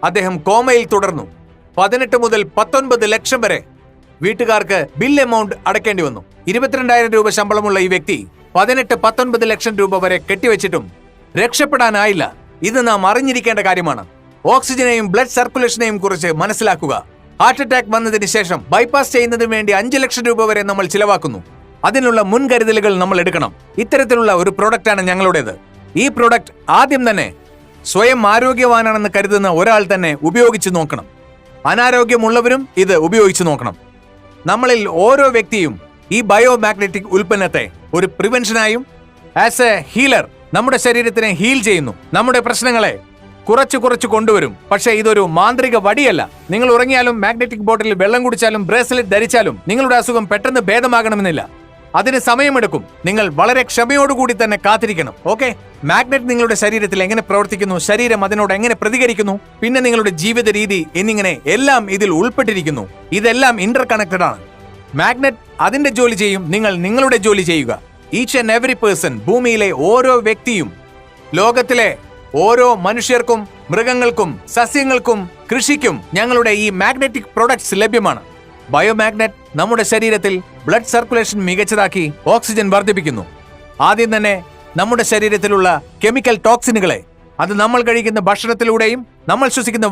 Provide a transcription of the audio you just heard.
അദ്ദേഹം കോമയിൽ തുടർന്നു. 18 മുതൽ 19 ലക്ഷം വരെ വീട്ടുകാർക്ക് ബിൽ എമൗണ്ട് അടയ്ക്കേണ്ടി വന്നു. 22,000 രൂപ ശമ്പളമുള്ള ഈ വ്യക്തി 18-19 ലക്ഷം രൂപ വരെ കെട്ടിവെച്ചിട്ടും രക്ഷപ്പെടാനായില്ല. ഇത് നാം അറിഞ്ഞിരിക്കേണ്ട കാര്യമാണ്. ഓക്സിജനെയും ബ്ലഡ് സർക്കുലേഷനെയും കുറിച്ച് മനസ്സിലാക്കുക. ഹാർട്ട് അറ്റാക്ക് വന്നതിന് ശേഷം ബൈപ്പാസ് ചെയ്യുന്നതിന് വേണ്ടി 5 ലക്ഷം രൂപ വരെ നമ്മൾ ചിലവാക്കുന്നു. അതിനുള്ള മുൻകരുതലുകൾ നമ്മൾ എടുക്കണം. ഇത്തരത്തിലുള്ള ഒരു പ്രൊഡക്റ്റാണ് ഞങ്ങളുടേത്. ഈ പ്രൊഡക്റ്റ് ആദ്യം തന്നെ സ്വയം ആരോഗ്യവാനാണെന്ന് കരുതുന്ന ഒരാൾ തന്നെ ഉപയോഗിച്ച് നോക്കണം. അനാരോഗ്യമുള്ളവരും ഇത് ഉപയോഗിച്ച് നോക്കണം. നമ്മളിൽ ഓരോ വ്യക്തിയും ഈ ബയോമാഗ്നറ്റിക് ഉൽപ്പന്നത്തെ ഒരു പ്രിവെൻഷനായും ആസ് എ ഹീലർ നമ്മുടെ ശരീരത്തിനെ ഹീൽ ചെയ്യുന്നു. നമ്മുടെ പ്രശ്നങ്ങളെ കുറച്ച് കൊണ്ടുവരും. പക്ഷേ ഇതൊരു മാന്ത്രിക വടിയല്ല. നിങ്ങൾ ഉറങ്ങിയാലും മാഗ്നറ്റിക് ബോട്ടിൽ വെള്ളം കുടിച്ചാലും ബ്രേസ്ലെറ്റ് ധരിച്ചാലും നിങ്ങളുടെ അസുഖം പെട്ടെന്ന് ഭേദമാകണമെന്നില്ല. അതിന് സമയമെടുക്കും. നിങ്ങൾ വളരെ ക്ഷമയോടുകൂടി തന്നെ കാത്തിരിക്കണം. ഓക്കെ, മാഗ്നറ്റ് നിങ്ങളുടെ ശരീരത്തിൽ എങ്ങനെ പ്രവർത്തിക്കുന്നു, ശരീരം അതിനോട് എങ്ങനെ പ്രതികരിക്കുന്നു, പിന്നെ നിങ്ങളുടെ ജീവിത രീതി എന്നിങ്ങനെ എല്ലാം ഇതിൽ ഉൾപ്പെട്ടിരിക്കുന്നു. ഇതെല്ലാം ഇന്റർ കണക്റ്റഡ് ആണ്. മാഗ്നറ്റ് അതിന്റെ ജോലി ചെയ്യും, നിങ്ങൾ നിങ്ങളുടെ ജോലി ചെയ്യുക. ഈച്ച് ആൻഡ് എവറി പേഴ്സൺ, ഭൂമിയിലെ ഓരോ വ്യക്തിയും, ലോകത്തിലെ ഓരോ മനുഷ്യർക്കും, മൃഗങ്ങൾക്കും, സസ്യങ്ങൾക്കും, കൃഷിക്കും ഞങ്ങളുടെ ഈ മാഗ്നറ്റിക് പ്രൊഡക്ട്സ് ലഭ്യമാണ്. ബയോമാഗ്നറ്റ് നമ്മുടെ ശരീരത്തിൽ ബ്ലഡ് സർക്കുലേഷൻ മികച്ചതാക്കി ഓക്സിജൻ വർദ്ധിപ്പിക്കുന്നു. ആദ്യം തന്നെ നമ്മുടെ ശരീരത്തിലുള്ള കെമിക്കൽ ടോക്സിനുകളെ, അത് നമ്മൾ കഴിക്കുന്ന ഭക്ഷണത്തിലൂടെയും നമ്മൾ ശ്വസിക്കുന്ന